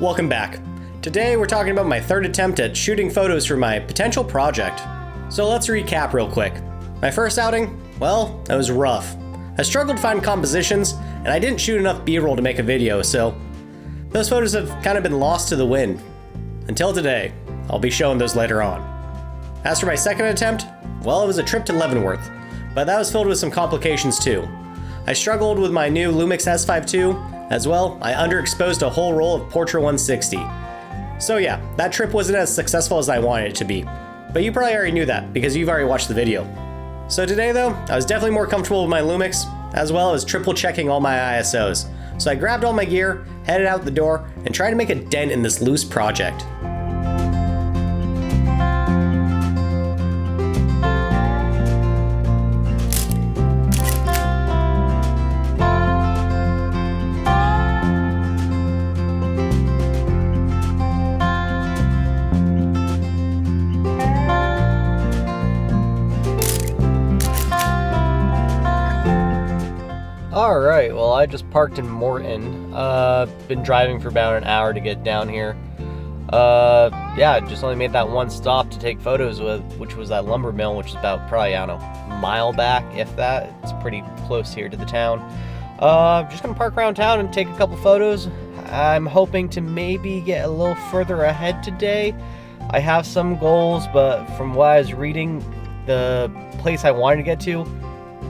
Welcome back. Today we're talking about my third attempt at shooting photos for my potential project. So let's recap real quick. My first outing, well, it was rough. I struggled to find compositions, and I didn't shoot enough B-roll to make a video, so those photos have kind of been lost to the wind. Until today, I'll be showing those later on. As for my second attempt, well, it was a trip to Leavenworth, but that was filled with some complications too. I struggled with my new Lumix S5 II, as well, I underexposed a whole roll of Portra 160. So yeah, that trip wasn't as successful as I wanted it to be, but you probably already knew that because you've already watched the video. So today though, I was definitely more comfortable with my Lumix, as well as triple checking all my ISOs. So I grabbed all my gear, headed out the door, and tried to make a dent in this loose project. Alright, well I just parked in Morton. Been driving for about an hour to get down here. Yeah, just only made that one stop to take photos with, which was that lumber mill, which is about probably, I don't know, a mile back, if that. It's pretty close here to the town. Just gonna park around town and take a couple photos. I'm hoping to maybe get a little further ahead today. I have some goals, but from what I was reading, the place I wanted to get to,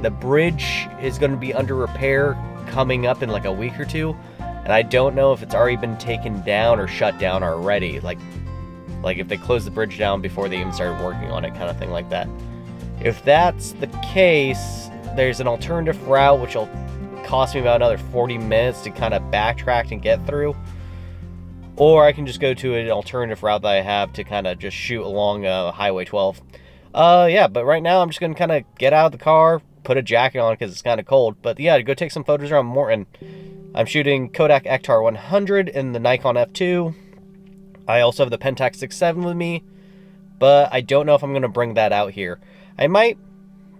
the bridge is going to be under repair coming up in like a week or two, and I don't know if it's already been taken down or shut down already, like if they closed the bridge down before they even started working on it, kind of thing like that. If that's the case, there's an alternative route which will cost me about another 40 minutes to kind of backtrack and get through, or I can just go to an alternative route that I have to kind of just shoot along Highway 12. Yeah, but right now I'm just going to kind of get out of the car, put a jacket on because it's kind of cold, but yeah, to go take some photos around Morton. I'm shooting Kodak Ektar 100 in the Nikon F2. I also have the Pentax 6.7 with me, but I don't know if I'm going to bring that out here. I might,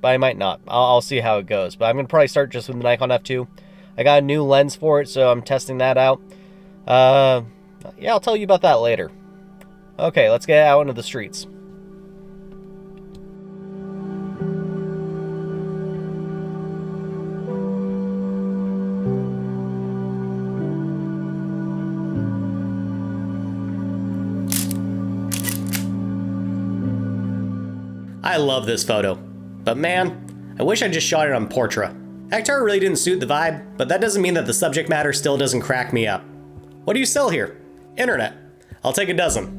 but I might not. I'll see how it goes, but I'm going to probably start just with the Nikon F2. I got a new lens for it, so I'm testing that out. Yeah, I'll tell you about that later. Okay, let's get out into the streets. I love this photo, but man, I wish I just shot it on Portra. Ektar really didn't suit the vibe, but that doesn't mean that the subject matter still doesn't crack me up. What do you sell here? Internet. I'll take a dozen.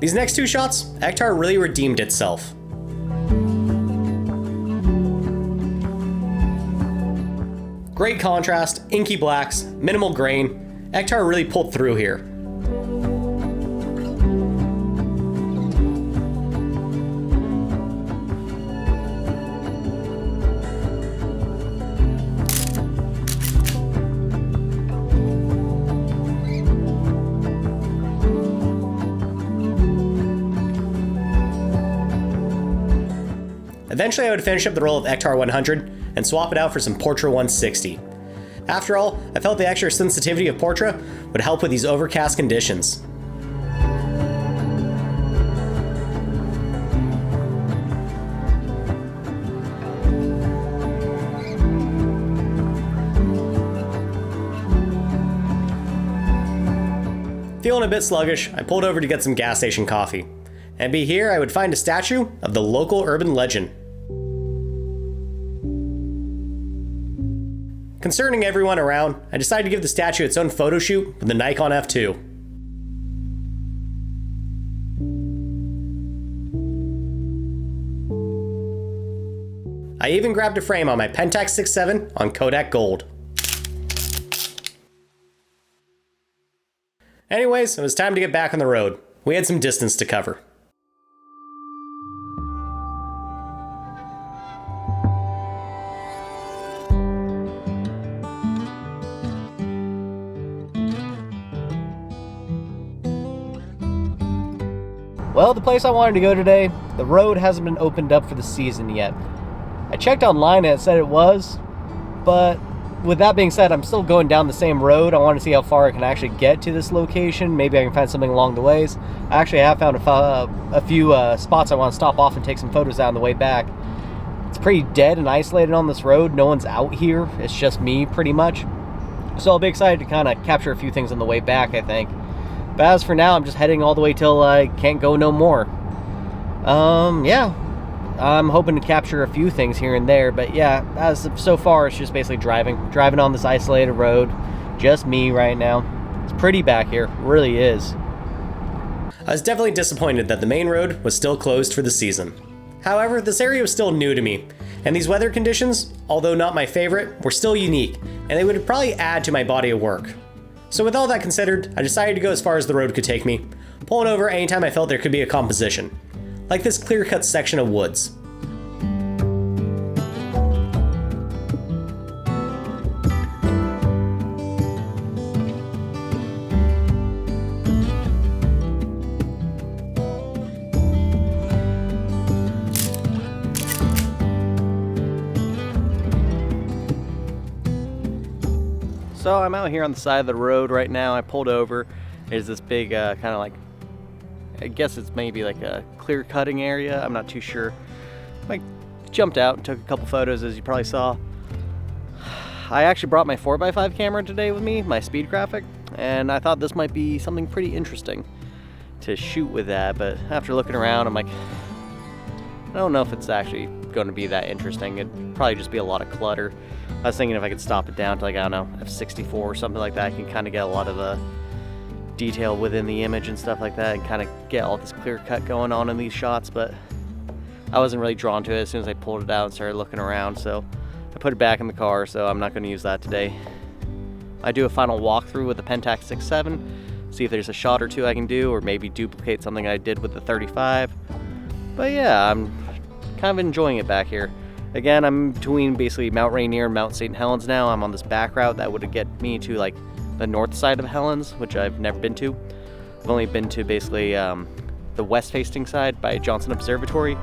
These next two shots, Ektar really redeemed itself. Great contrast, inky blacks, minimal grain. Ektar really pulled through here. Eventually I would finish up the roll of Ektar 100 and swap it out for some Portra 160. After all, I felt the extra sensitivity of Portra would help with these overcast conditions. Feeling a bit sluggish, I pulled over to get some gas station coffee. And be here I would find a statue of the local urban legend. Concerning everyone around, I decided to give the statue its own photo shoot with the Nikon F2. I even grabbed a frame on my Pentax 6.7 on Kodak Gold. Anyways, it was time to get back on the road. We had some distance to cover. Well, the place I wanted to go today, the road hasn't been opened up for the season yet. I checked online and it said it was, but with that being said, I'm still going down the same road. I want to see how far I can actually get to this location. Maybe I can find something along the ways. I actually have found a few spots I want to stop off and take some photos on the way back. It's pretty dead and isolated on this road. No one's out here. It's just me, pretty much. So I'll be excited to kind of capture a few things on the way back, I think. But as for now, I'm just heading all the way till I can't go no more. Yeah. I'm hoping to capture a few things here and there, but yeah, as of so far, it's just basically driving on this isolated road. Just me right now. It's pretty back here, it really is. I was definitely disappointed that the main road was still closed for the season. However, this area was still new to me, and these weather conditions, although not my favorite, were still unique, and they would probably add to my body of work. So with all that considered, I decided to go as far as the road could take me, pulling over anytime I felt there could be a composition, like this clear-cut section of woods. So I'm out here on the side of the road right now. I pulled over. There's this big kind of like, I guess it's maybe like a clear cutting area. I'm not too sure. I jumped out and took a couple photos, as you probably saw. I actually brought my 4x5 camera today with me, my speed graphic, and I thought this might be something pretty interesting to shoot with that, but after looking around, I'm like, I don't know if it's actually going to be that interesting. It'd probably just be a lot of clutter. I was thinking if I could stop it down to like, I don't know, f64 or something like that, I can kind of get a lot of detail within the image and stuff like that and kind of get all this clear cut going on in these shots, but I wasn't really drawn to it as soon as I pulled it out and started looking around, so I put it back in the car, so I'm not going to use that today. I do a final walkthrough with the Pentax 6.7, see if there's a shot or two I can do, or maybe duplicate something I did with the 35. But yeah, I'm kind of enjoying it back here. Again, I'm between basically Mount Rainier and Mount St. Helens now. I'm on this back route that would get me to like the north side of Helens, which I've never been to. I've only been to basically the west-facing side by Johnson Observatory.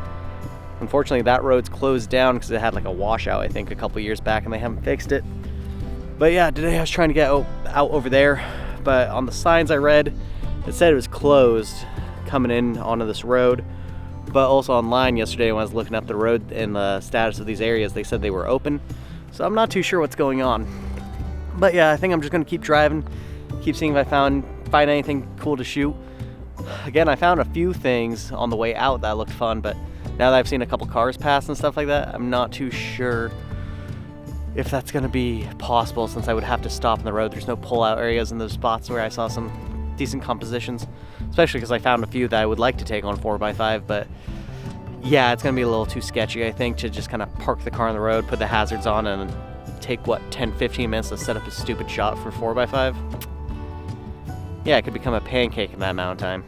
Unfortunately, that road's closed down because it had like a washout, I think, a couple years back, and they haven't fixed it. But yeah, today I was trying to get out over there, but on the signs I read, it said it was closed coming in onto this road. But also online yesterday when I was looking up the road and the status of these areas, they said they were open. So I'm not too sure what's going on. But yeah, I think I'm just gonna keep driving, keep seeing if I find anything cool to shoot. Again, I found a few things on the way out that looked fun, but now that I've seen a couple cars pass and stuff like that, I'm not too sure if that's gonna be possible, since I would have to stop on the road. There's no pull-out areas in those spots where I saw some decent compositions, especially because I found a few that I would like to take on 4x5, but yeah, it's gonna be a little too sketchy, I think, to just kind of park the car on the road, put the hazards on, and take, what, 10-15 minutes to set up a stupid shot for 4x5? Yeah, it could become a pancake in that amount of time.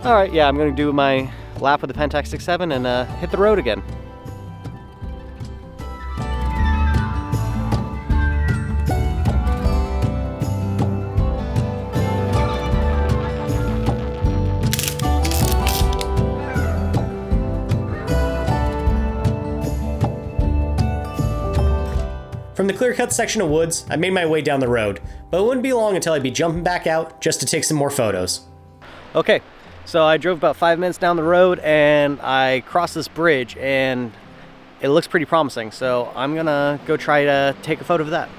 Alright, yeah, I'm gonna do my lap with the Pentax 6.7 and hit the road again. From the clear-cut section of woods, I made my way down the road, but it wouldn't be long until I'd be jumping back out just to take some more photos. Okay, so I drove about 5 minutes down the road and I crossed this bridge and it looks pretty promising, so I'm gonna go try to take a photo of that.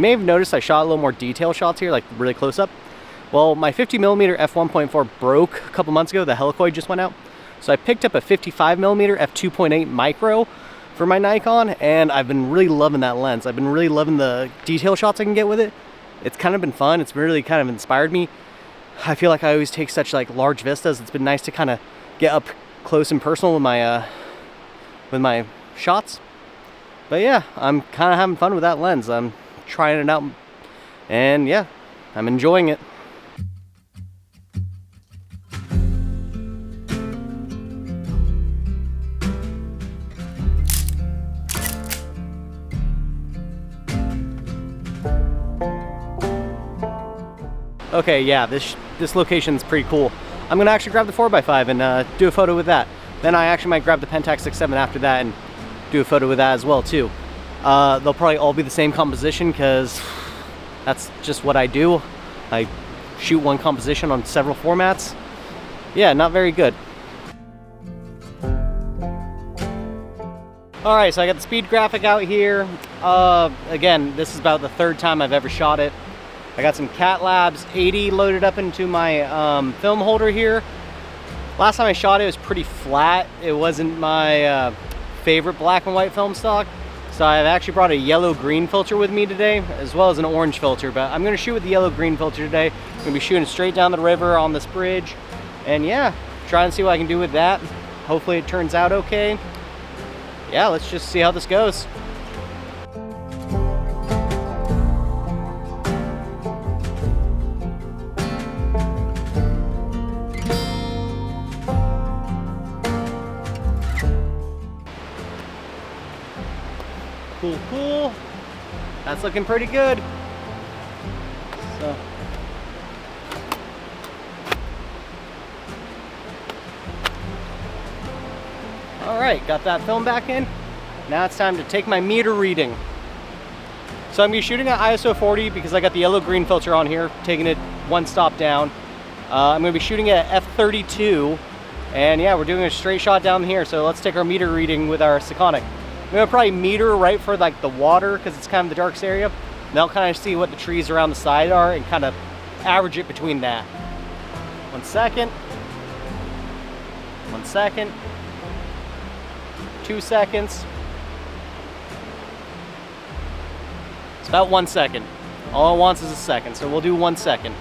may have noticed I shot a little more detail shots here, like really close up. Well, my 50mm f1.4 broke a couple months ago. The helicoid just went out. So I picked up a 55mm f2.8 micro for my Nikon, and I've been really loving that lens. I've been really loving the detail shots I can get with it. It's kind of been fun. It's really kind of inspired me. I feel like I always take such like large vistas. It's been nice to kind of get up close and personal with my shots. But yeah, I'm kind of having fun with that lens. I'm trying it out, and yeah, I'm enjoying it. Okay, yeah, this location's pretty cool. I'm gonna actually grab the 4x5 and do a photo with that. Then I actually might grab the Pentax 6.7 after that and do a photo with that as well too. They'll probably all be the same composition because that's just what I do. I shoot one composition on several formats. Yeah, not very good. All right, so I got the speed graphic out here. Again, this is about the third time I've ever shot it. I got some CatLabs 80 loaded up into my film holder here. Last time I shot it was pretty flat. It wasn't my favorite black and white film stock. So I've actually brought a yellow-green filter with me today, as well as an orange filter, but I'm gonna shoot with the yellow-green filter today. I'm gonna be shooting straight down the river on this bridge. And yeah, try and see what I can do with that. Hopefully it turns out okay. Yeah, let's just see how this goes. Cool, cool. That's looking pretty good. So. All right, got that film back in. Now it's time to take my meter reading. So I'm gonna be shooting at ISO 40 because I got the yellow-green filter on here, taking it one stop down. I'm gonna be shooting at F32, and yeah, we're doing a straight shot down here. So let's take our meter reading with our Sekonic. I'm gonna probably meter right for like the water because it's kind of the darkest area. And I'll kind of see what the trees around the side are and kind of average it between that. 1 second. 1 second. 2 seconds. It's about 1 second. All it wants is a second, so we'll do 1 second.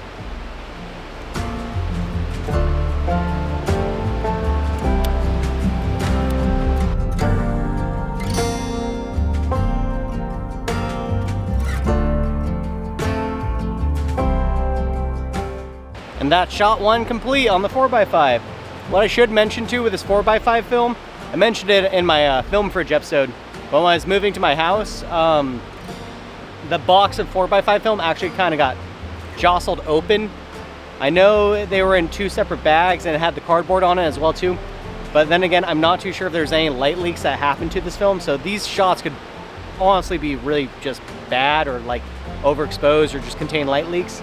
And that's shot one complete on the 4x5. What I should mention too with this 4x5 film, I mentioned it in my film fridge episode, but when I was moving to my house, the box of 4x5 film actually kind of got jostled open. I know they were in two separate bags and it had the cardboard on it as well too, but then again, I'm not too sure if there's any light leaks that happened to this film, so these shots could honestly be really just bad or like overexposed or just contain light leaks.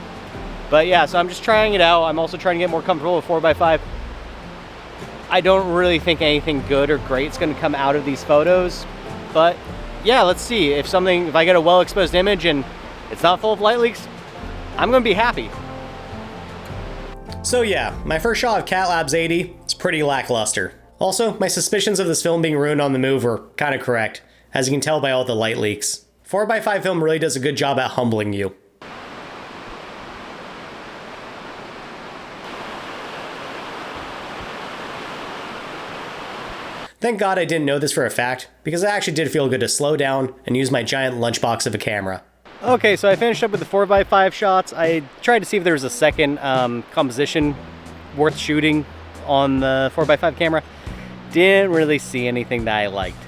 But yeah, so I'm just trying it out. I'm also trying to get more comfortable with 4x5. I don't really think anything good or great is going to come out of these photos, but yeah, let's see. If I get a well exposed image and it's not full of light leaks, I'm going to be happy. So yeah, my first shot of CatLabs 80 is pretty lackluster. Also, my suspicions of this film being ruined on the move were kind of correct, as you can tell by all the light leaks. 4x5 film really does a good job at humbling you. Thank God I didn't know this for a fact, because it actually did feel good to slow down and use my giant lunchbox of a camera. Okay, so I finished up with the 4x5 shots. I tried to see if there was a second composition worth shooting on the 4x5 camera. Didn't really see anything that I liked.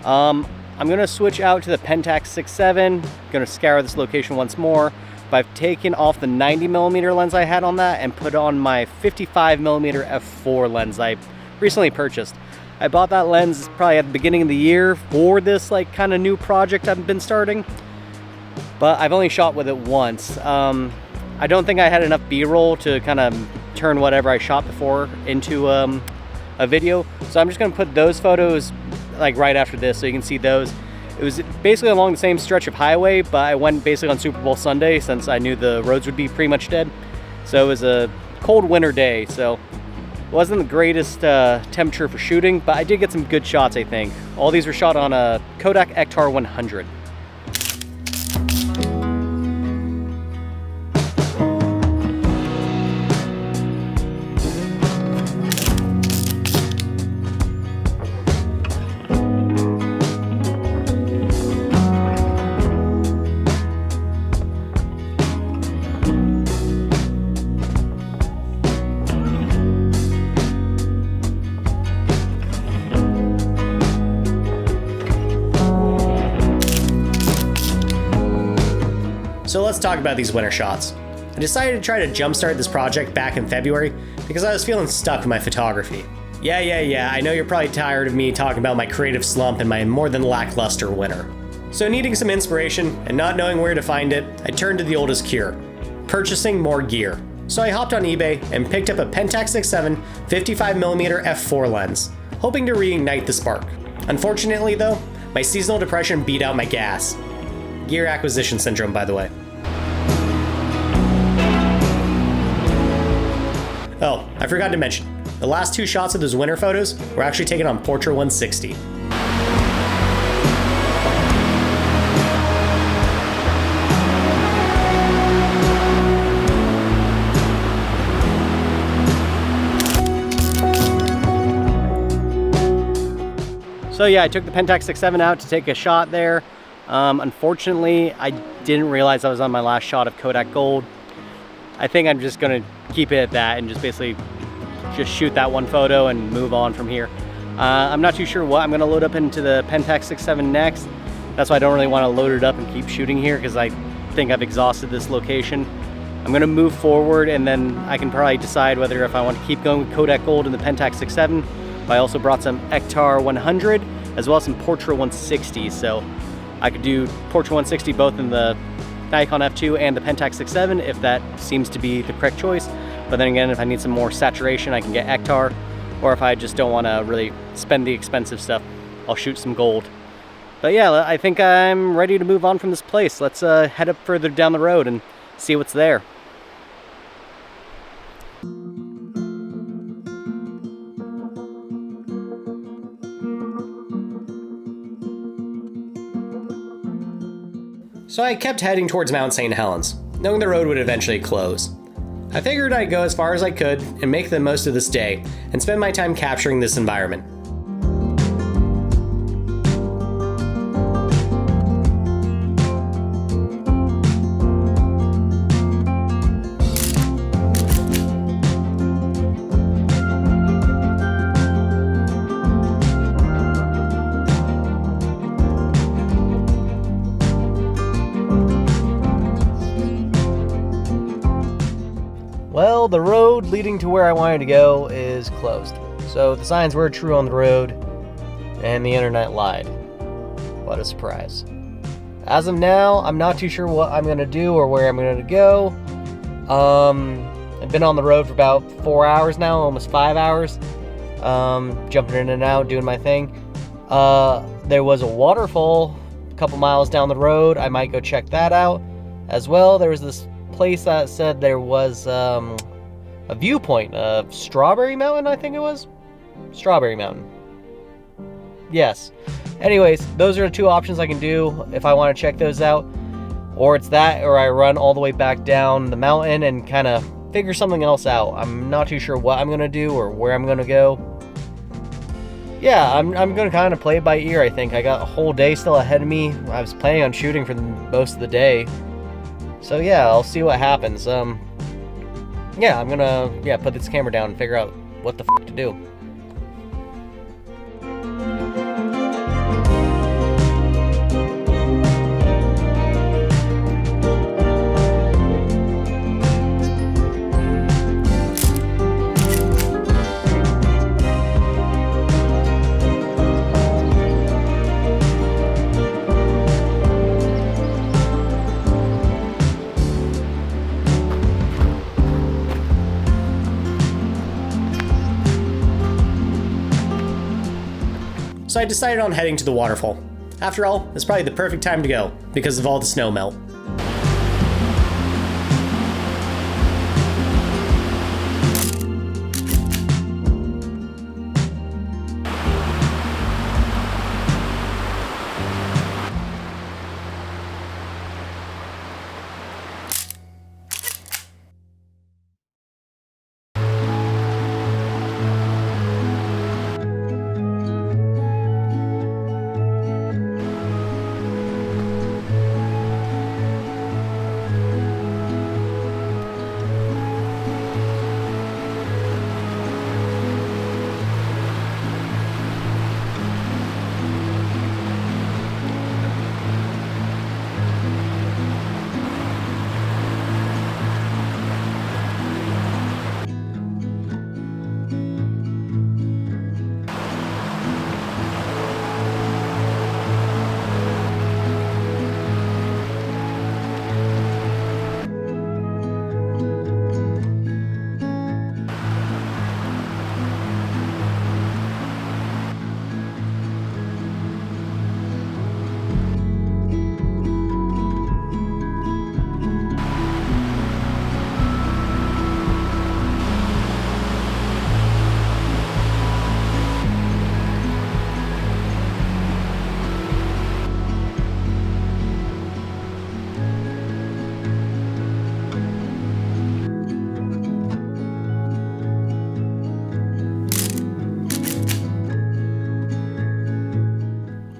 I'm gonna switch out to the Pentax 6.7, gonna scour this location once more, but I've taken off the 90mm lens I had on that and put on my 55mm f4 lens I recently purchased. I bought that lens probably at the beginning of the year for this like kind of new project I've been starting, but I've only shot with it once. I don't think I had enough B-roll to kind of turn whatever I shot before into a video, so I'm just gonna put those photos like right after this so you can see those. It was basically along the same stretch of highway, but I went basically on Super Bowl Sunday since I knew the roads would be pretty much dead. So it was a cold winter day, so it wasn't the greatest temperature for shooting, but I did get some good shots, I think. All these were shot on a Kodak Ektar 100. So let's talk about these winter shots. I decided to try to jumpstart this project back in February because I was feeling stuck with my photography. Yeah, I know you're probably tired of me talking about my creative slump and my more than lackluster winter. So needing some inspiration and not knowing where to find it, I turned to the oldest cure, purchasing more gear. So I hopped on eBay and picked up a Pentax 6.7 55mm f4 lens, hoping to reignite the spark. Unfortunately though, my seasonal depression beat out my gas. Gear acquisition syndrome, by the way. Oh, I forgot to mention, the last two shots of those winter photos were actually taken on Portra 160. So yeah, I took the Pentax 6.7 out to take a shot there. Unfortunately, I didn't realize I was on my last shot of Kodak Gold. I think I'm just gonna keep it at that and just basically just shoot that one photo and move on from here. I'm not too sure what I'm gonna load up into the Pentax 6.7 next. That's why I don't really wanna load it up and keep shooting here because I think I've exhausted this location. I'm gonna move forward and then I can probably decide whether if I want to keep going with Kodak Gold and the Pentax 6.7. But I also brought some Ektar 100 as well as some Portra 160. So I could do Portra 160 both in the Nikon F2 and the Pentax 6.7 if that seems to be the correct choice. But then again, if I need some more saturation, I can get Ektar. Or if I just don't want to really spend the expensive stuff, I'll shoot some gold. But yeah, I think I'm ready to move on from this place. Let's head up further down the road and see what's there. So I kept heading towards Mount St. Helens, knowing the road would eventually close. I figured I'd go as far as I could and make the most of this day and spend my time capturing this environment. Well, the road leading to where I wanted to go is closed. So the signs were true on the road, and the internet lied. What a surprise. As of now, I'm not too sure what I'm going to do or where I'm going to go. I've been on the road for about 4 hours now, almost 5 hours. Jumping in and out, doing my thing. There was a waterfall a couple miles down the road. I might go check that out. As well, there was this place that said there was a viewpoint of Strawberry Mountain, I think it was. Strawberry Mountain. Yes. Anyways, those are the two options I can do if I want to check those out. Or it's that, or I run all the way back down the mountain and kind of figure something else out. I'm not too sure what I'm going to do or where I'm going to go. Yeah, I'm going to kind of play it by ear, I think. I got a whole day still ahead of me. I was planning on shooting for most of the day. So yeah, I'll see what happens. Yeah, I'm gonna put this camera down and figure out what the f to do. So I decided on heading to the waterfall. After all, it's probably the perfect time to go because of all the snow melt.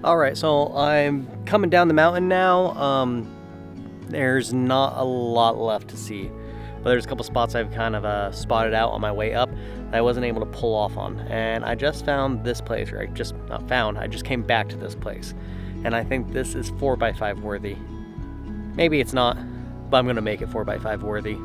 Alright, so I'm coming down the mountain now. There's not a lot left to see, but there's a couple spots I've kind of spotted out on my way up that I wasn't able to pull off on. And I just found this place, or I just came back to this place. And I think this is 4x5 worthy. Maybe it's not, but I'm going to make it 4x5 worthy.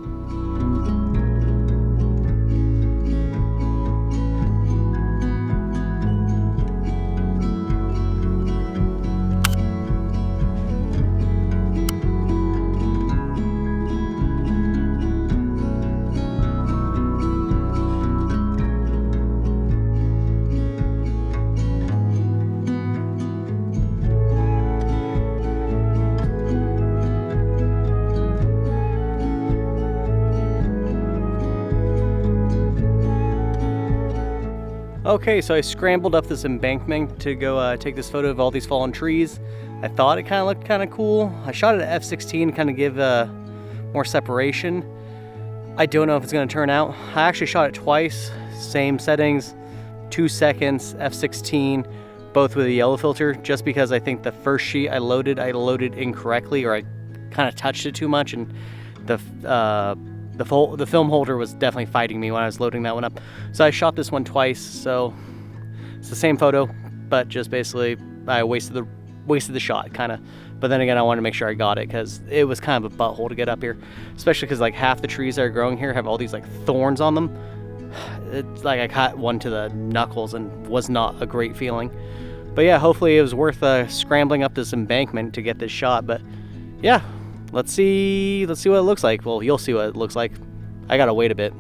Okay, so I scrambled up this embankment to go take this photo of all these fallen trees. I thought it kind of looked kind of cool. I shot it at f/16 to kind of give more separation. I don't know if it's going to turn out. I actually shot it twice, same settings, 2 seconds, f/16, both with a yellow filter, just because I think the first sheet I loaded incorrectly, or I kind of touched it too much, and the film holder was definitely fighting me when I was loading that one up. So I shot this one twice, so it's the same photo, but just basically I wasted the shot, kind of. But then again, I wanted to make sure I got it because it was kind of a butthole to get up here, especially because like half the trees that are growing here have all these like thorns on them. It's like I caught one to the knuckles and was not a great feeling. But yeah, hopefully it was worth scrambling up this embankment to get this shot. But yeah, let's see what it looks like. Well, you'll see what it looks like. I gotta wait a bit.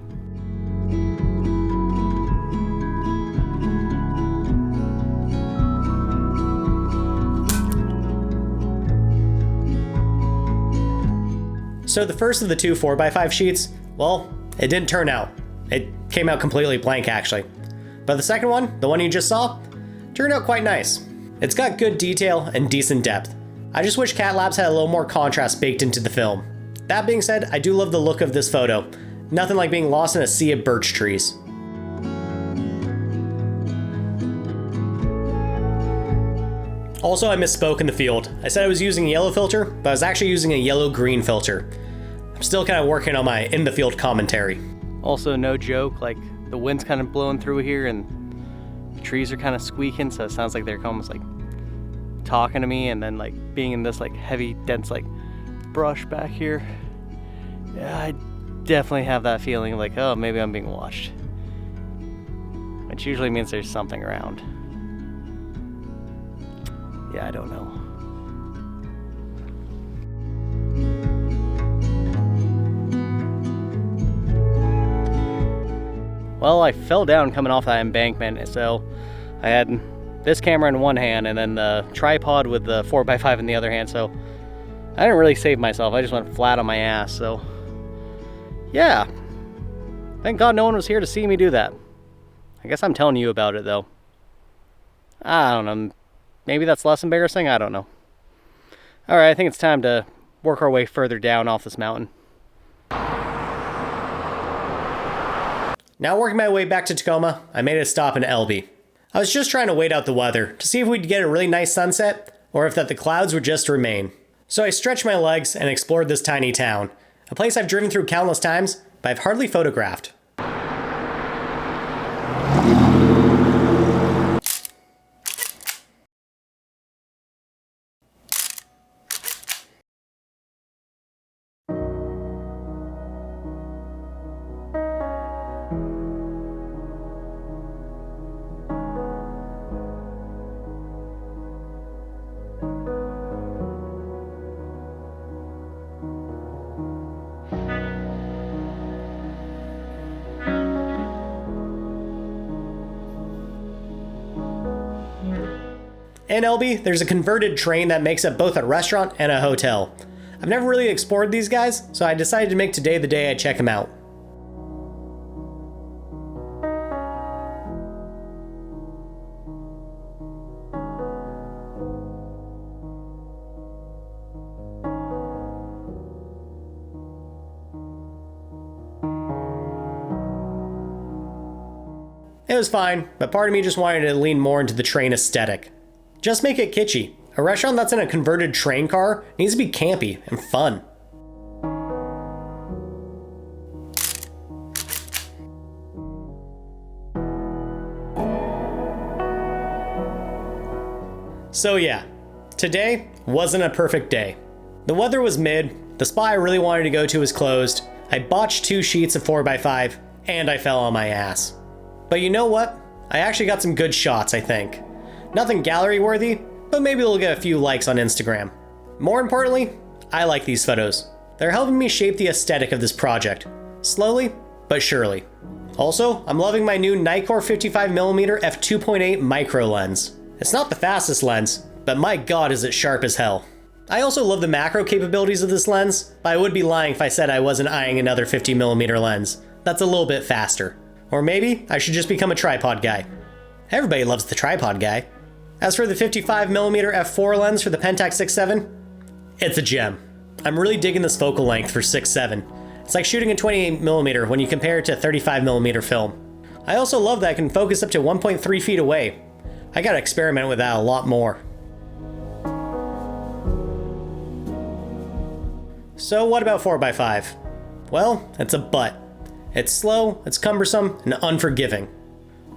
So the first of the two 4x5 sheets, well, it didn't turn out. It came out completely blank actually. But the second one, the one you just saw, turned out quite nice. It's got good detail and decent depth. I just wish CatLabs had a little more contrast baked into the film. That being said, I do love the look of this photo. Nothing like being lost in a sea of birch trees. Also, I misspoke in the field. I said I was using a yellow filter, but I was actually using a yellow-green filter. I'm still kind of working on my in-the-field commentary. Also, no joke, like the wind's kind of blowing through here and the trees are kind of squeaking, so it sounds like they're almost like talking to me, and then like being in this like heavy, dense like brush back here. Yeah, I definitely have that feeling like, oh, maybe I'm being watched. Which usually means there's something around. Yeah, I don't know. Well, I fell down coming off that embankment, so I had this camera in one hand and then the tripod with the 4x5 in the other hand, so I didn't really save myself. I just went flat on my ass, so yeah. Thank God no one was here to see me do that. I guess I'm telling you about it though. I don't know, maybe that's less embarrassing, I don't know. Alright, I think it's time to work our way further down off this mountain. Now working my way back to Tacoma, I made a stop in Elby. I was just trying to wait out the weather to see if we'd get a really nice sunset or if that the clouds would just remain. So I stretched my legs and explored this tiny town, a place I've driven through countless times, but I've hardly photographed. In Elby, there's a converted train that makes up both a restaurant and a hotel. I've never really explored these guys, so I decided to make today the day I check them out. It was fine, but part of me just wanted to lean more into the train aesthetic. Just make it kitschy. A restaurant that's in a converted train car needs to be campy and fun. So yeah, today wasn't a perfect day. The weather was mid, the spot I really wanted to go to was closed, I botched 2 sheets of 4x5, and I fell on my ass. But you know what? I actually got some good shots, I think. Nothing gallery worthy, but maybe they'll get a few likes on Instagram. More importantly, I like these photos. They're helping me shape the aesthetic of this project. Slowly, but surely. Also, I'm loving my new Nikon 55mm f2.8 micro lens. It's not the fastest lens, but my god is it sharp as hell. I also love the macro capabilities of this lens, but I would be lying if I said I wasn't eyeing another 50mm lens. That's a little bit faster. Or maybe I should just become a tripod guy. Everybody loves the tripod guy. As for the 55mm f4 lens for the Pentax 6.7, it's a gem. I'm really digging this focal length for 6.7. It's like shooting a 28mm when you compare it to 35mm film. I also love that I can focus up to 1.3 feet away. I gotta experiment with that a lot more. So what about 4x5? Well, it's a butt. It's slow, it's cumbersome, and unforgiving.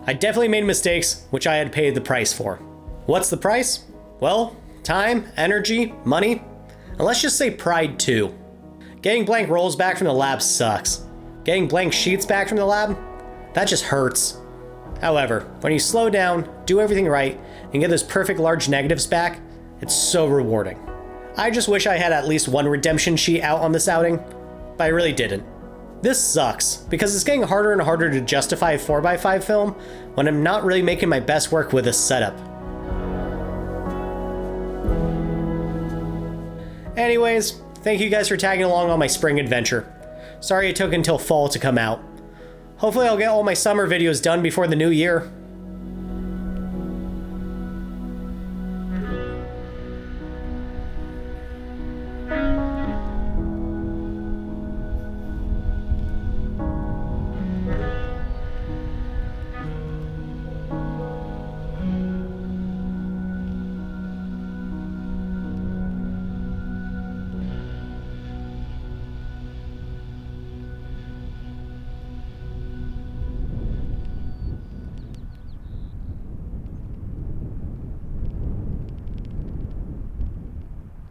I definitely made mistakes, which I had paid the price for. What's the price? Well, time, energy, money, and let's just say pride too. Getting blank rolls back from the lab sucks. Getting blank sheets back from the lab? That just hurts. However, when you slow down, do everything right, and get those perfect large negatives back, it's so rewarding. I just wish I had at least one redemption sheet out on this outing, but I really didn't. This sucks, because it's getting harder and harder to justify a 4x5 film when I'm not really making my best work with this setup. Anyways, thank you guys for tagging along on my spring adventure. Sorry it took until fall to come out. Hopefully I'll get all my summer videos done before the new year.